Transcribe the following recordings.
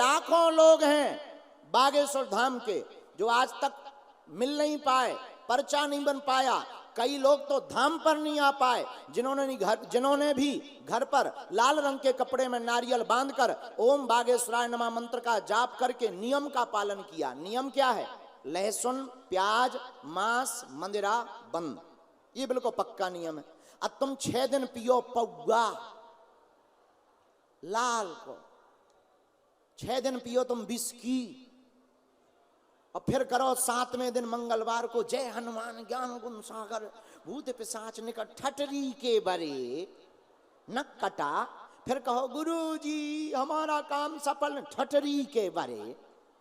लाखों लोग हैं बागेश्वर धाम के जो आज तक मिल नहीं पाए, पर्चा नहीं बन पाया। कई लोग तो धाम पर नहीं आ पाए, जिन्होंने भी घर पर लाल रंग के कपड़े में नारियल बांधकर ओम बागेश्वराय नमः मंत्र का जाप करके नियम का पालन किया। नियम क्या है? लहसुन, प्याज, मांस, मंदिरा बंद, ये बिल्कुल पक्का नियम है। अब तुम 6 दिन पियो पौवा लाल को, 6 दिन पियो तुम बिस्की, और फिर करो 7वें दिन मंगलवार को जय हनुमान ज्ञान गुण सागर भूत पिशाच निकट ठटरी के बरे न कटा। फिर कहो गुरुजी हमारा काम सफल ठटरी के बरे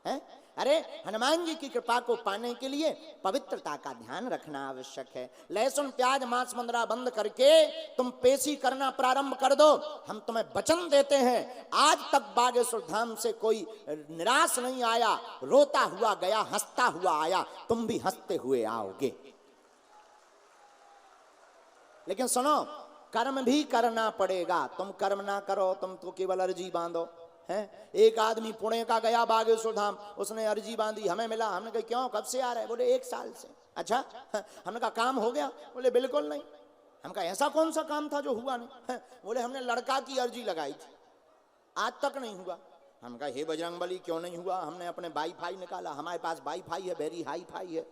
है। अरे हनुमान जी की कृपा को पाने के लिए पवित्रता का ध्यान रखना आवश्यक है। लहसुन, प्याज, मांस, मंदरा बंद करके तुम पेशी करना प्रारंभ कर दो। हम तुम्हें वचन देते हैं, आज तक बागेश्वर धाम से कोई निराश नहीं आया, रोता हुआ गया, हंसता हुआ आया, तुम भी हंसते हुए आओगे। लेकिन सुनो, कर्म भी करना पड़ेगा। तुम कर्म ना करो, तुम तो केवल अर्जी बांधो है। एक आदमी पुणे का गया बागेश्वर धाम, उसने अर्जी बांधी, हमें मिला। हमने कहा क्यों, कब से आ रहा है? बोले 1 साल से। अच्छा, हमने कहा काम हो गया? बोले बिल्कुल नहीं। हम कहा ऐसा कौन सा काम था जो हुआ नहीं? बोले हमने लड़का की अर्जी लगाई थी, आज तक नहीं हुआ। हम कहा हे बजरंगबली क्यों नहीं हुआ? हमने अपने वाईफाई निकाला, हमारे पास वाईफाई है, वेरी हाई फाई है।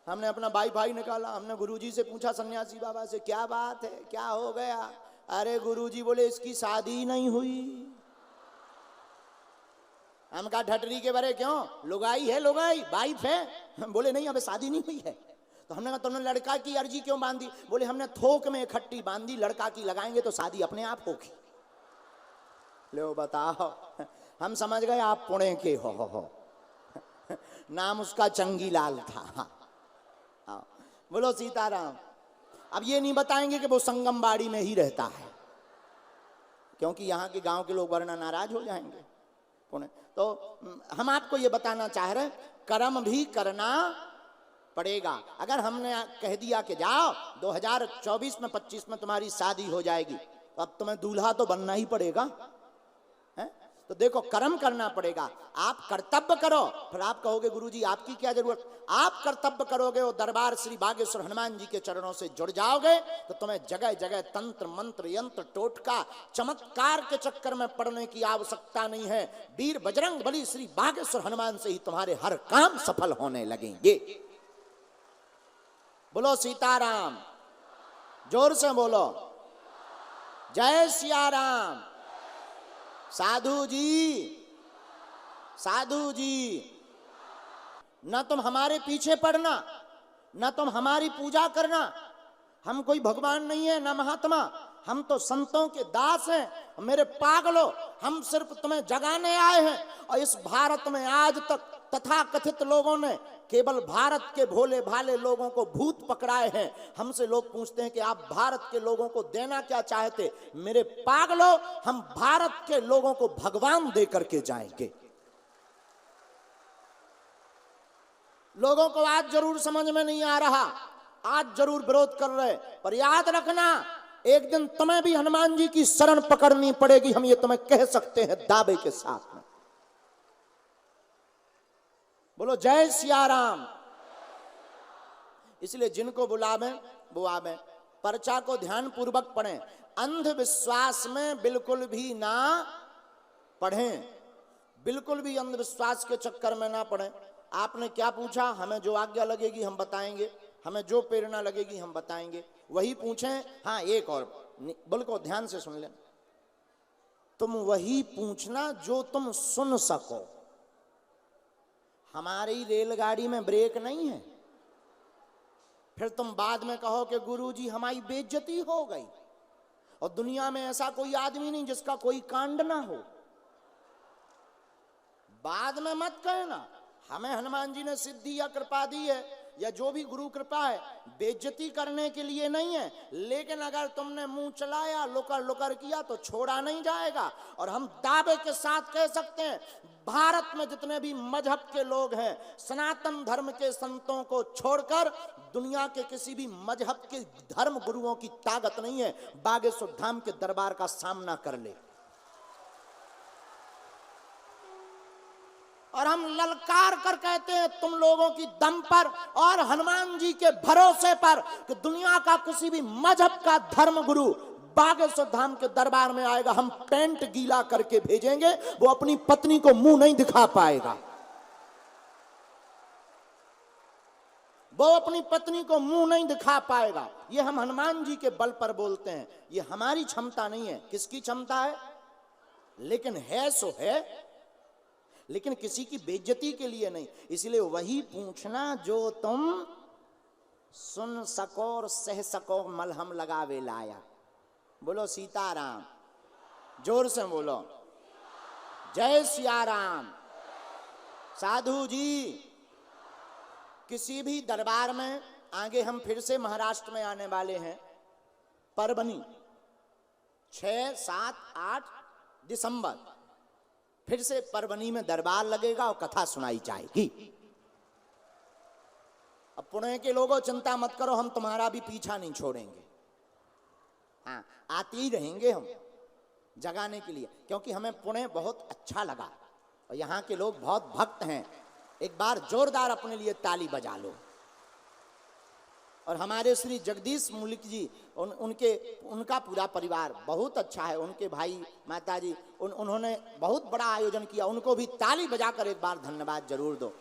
हमने अपना वाईफाई निकाला, हमने गुरुजी से पूछा, सन्यासी बाबा से, क्या बात है, क्या हो गया? अरे गुरुजी बोले इसकी शादी नहीं हुई। हम कहा ठटरी के बारे क्यों? लुगाई है, लुगाई वाइफ है। बोले नहीं अबे शादी नहीं हुई है। तो हमने कहा तुमने लड़का की अर्जी क्यों बांधी? बोले हमने थोक में इकट्ठी बांधी, लड़का की लगाएंगे तो शादी अपने आप होगी। लो बताओ, हम समझ गए आप पुणे के हो। नाम उसका चंगीलाल था। बोलो सीताराम। अब ये नहीं बताएंगे कि वो संगमबाड़ी में ही रहता है, क्योंकि यहाँ के गांव के लोग वरना नाराज हो जाएंगे पुणे। तो हम आपको ये बताना चाह रहे हैं, कर्म भी करना पड़ेगा। अगर हमने कह दिया कि जाओ 2024 में 25 में तुम्हारी शादी हो जाएगी, तो अब तुम्हें दूल्हा तो बनना ही पड़ेगा है? तो देखो कर्म करना पड़ेगा। आप कर्तव्य करो, फिर आप कहोगे गुरुजी आपकी क्या जरूरत? आप कर्तव्य करोगे और दरबार श्री बागेश्वर हनुमान जी के चरणों से जुड़ जाओगे, तो तुम्हें जगह जगह तंत्र मंत्र यंत्र टोटका चमत्कार के चक्कर में पड़ने की आवश्यकता नहीं है। वीर बजरंग बली श्री बागेश्वर हनुमान से ही तुम्हारे हर काम सफल होने लगेंगे। बोलो सीताराम, जोर से बोलो जय सिया राम। साधु जी, साधु जी, न तुम हमारे पीछे पड़ना, न तुम हमारी पूजा करना। हम कोई भगवान नहीं है, न महात्मा, हम तो संतों के दास हैं। मेरे पागलों, हम सिर्फ तुम्हें जगाने आए हैं। और इस भारत में आज तक तथाकथित लोगों ने केवल भारत के भोले भाले लोगों को भूत पकड़ाए हैं। हमसे लोग पूछते हैं कि आप भारत के लोगों को देना क्या चाहते? मेरे पागलों, हम भारत के लोगों को भगवान दे करके जाएंगे। लोगों को आज जरूर समझ में नहीं आ रहा, आज जरूर विरोध कर रहे, पर याद रखना एक दिन तुम्हें भी हनुमान जी की शरण पकड़नी पड़ेगी। हम ये तुम्हें कह सकते हैं दावे के साथ में। बोलो जय सिया राम। इसलिए जिनको बुलावे वो आवे, पर्चा को ध्यान पूर्वक पढ़ें, अंधविश्वास में बिल्कुल भी ना पढ़ें, बिल्कुल भी अंधविश्वास के चक्कर में ना पढ़ें। आपने क्या पूछा? हमें जो आज्ञा लगेगी हम बताएंगे, हमें जो प्रेरणा लगेगी हम बताएंगे, वही पूछें। हाँ एक और बिल्कुल ध्यान से सुन लें, तुम वही पूछना जो तुम सुन सको। हमारी रेलगाड़ी में ब्रेक नहीं है, फिर तुम बाद में कहो कि गुरुजी हमारी बेइज्जती हो गई। और दुनिया में ऐसा कोई आदमी नहीं जिसका कोई कांड ना हो। बाद में मत कहना हमें हनुमान जी ने सिद्धि या कृपा दी है, या जो भी गुरु कृपा है, बेइज्जती करने के लिए नहीं है। लेकिन अगर तुमने मुंह चलाया, लुकर लुकर किया, तो छोड़ा नहीं जाएगा। और हम दावे के साथ कह सकते हैं, भारत में जितने भी मजहब के लोग हैं, सनातन धर्म के संतों को छोड़कर दुनिया के किसी भी मजहब के धर्म गुरुओं की ताकत नहीं है बागेश्वर धाम के दरबार का सामना कर ले। और हम ललकार कर कहते हैं तुम लोगों की दम पर और हनुमान जी के भरोसे पर कि दुनिया का किसी भी मजहब का धर्म गुरु बागेश्वर धाम के दरबार में आएगा, हम पेंट गीला करके भेजेंगे, वो अपनी पत्नी को मुंह नहीं दिखा पाएगा, वो अपनी पत्नी को मुंह नहीं दिखा पाएगा। ये हम हनुमान जी के बल पर बोलते हैं, ये हमारी क्षमता नहीं है। किसकी क्षमता है? लेकिन है सो है, लेकिन किसी की बेइज्जती के लिए नहीं। इसलिए वही पूछना जो तुम सुन सको और सह सको, मलहम लगावे लाया। बोलो सीताराम, जोर से बोलो जय सिया राम। साधु जी, किसी भी दरबार में आगे हम फिर से महाराष्ट्र में आने वाले हैं, परभनी 6, 7, 8 दिसंबर फिर से परभनी में दरबार लगेगा और कथा सुनाई जाएगी। अब पुणे के लोगों चिंता मत करो, हम तुम्हारा भी पीछा नहीं छोड़ेंगे। हाँ, आते ही रहेंगे हम जगाने के लिए, क्योंकि हमें पुणे बहुत अच्छा लगा और यहाँ के लोग बहुत भक्त हैं। एक बार जोरदार अपने लिए ताली बजा लो। और हमारे श्री जगदीश मुलिक जी, उनका पूरा परिवार बहुत अच्छा है, उनके भाई माता जी, उन्होंने बहुत बड़ा आयोजन किया, उनको भी ताली बजाकर एक बार धन्यवाद जरूर दो,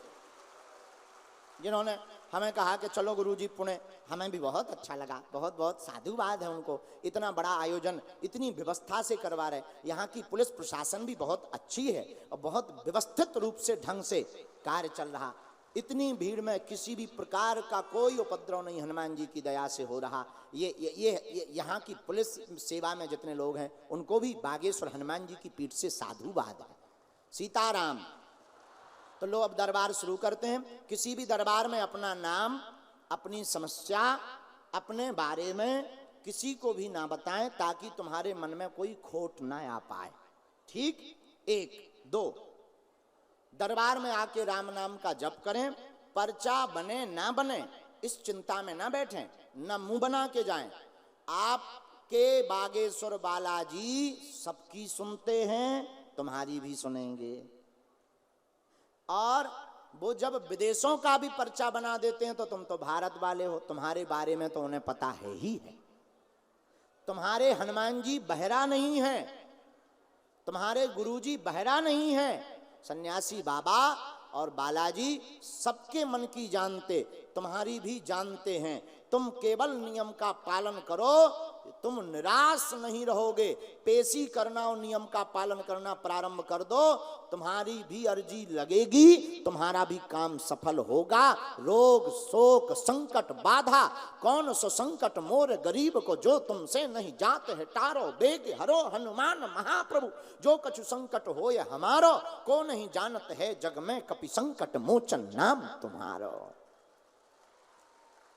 जिन्होंने हमें कहा कि चलो गुरुजी पुणे। हमें भी बहुत अच्छा लगा, बहुत बहुत साधुवाद है उनको, इतना बड़ा आयोजन इतनी व्यवस्था से करवा रहे। यहाँ की पुलिस प्रशासन भी बहुत अच्छी है और बहुत व्यवस्थित रूप से ढंग से कार्य चल रहा। इतनी भीड़ में किसी भी प्रकार का कोई उपद्रव नहीं हनुमान जी की दया से हो रहा। ये यहाँ की पुलिस सेवा में जितने लोग हैं उनको भी बागेश्वर हनुमान जी की पीठ से साधुवाद है। सीताराम। तो लो अब दरबार शुरू करते हैं। किसी भी दरबार में अपना नाम, अपनी समस्या, अपने बारे में किसी को भी ना बताएं, ताकि तुम्हारे मन में कोई खोट ना आ पाए। ठीक? 1, 2 दरबार में आके राम नाम का जप करें। पर्चा बने ना बने इस चिंता में ना बैठें, ना मुंह बना के जाएं। आपके बागेश्वर बालाजी सबकी सुनते हैं, तुम्हारी भी सुनेंगे। और वो जब विदेशों का भी पर्चा बना देते हैं तो तुम तो भारत वाले हो, तुम्हारे बारे में तो उन्हें पता है ही है। तुम्हारे हनुमान जी बहरा नहीं है, तुम्हारे गुरुजी बहरा नहीं है। सन्यासी बाबा और बालाजी सबके मन की जानते, तुम्हारी भी जानते हैं। तुम केवल नियम का पालन करो, तुम निराश नहीं रहोगे। पेशी करना और नियम का पालन करना प्रारंभ कर दो, तुम्हारी भी अर्जी लगेगी, तुम्हारा भी काम सफल होगा। रोग शोक संकट बाधा कौन सो संकट मोर गरीब को, जो तुमसे नहीं जात है टारो। बेग हरो हनुमान महाप्रभु, जो कछु संकट होय हमारो। को नहीं जानत है जग में कपि संकट मोचन नाम तुम्हारो।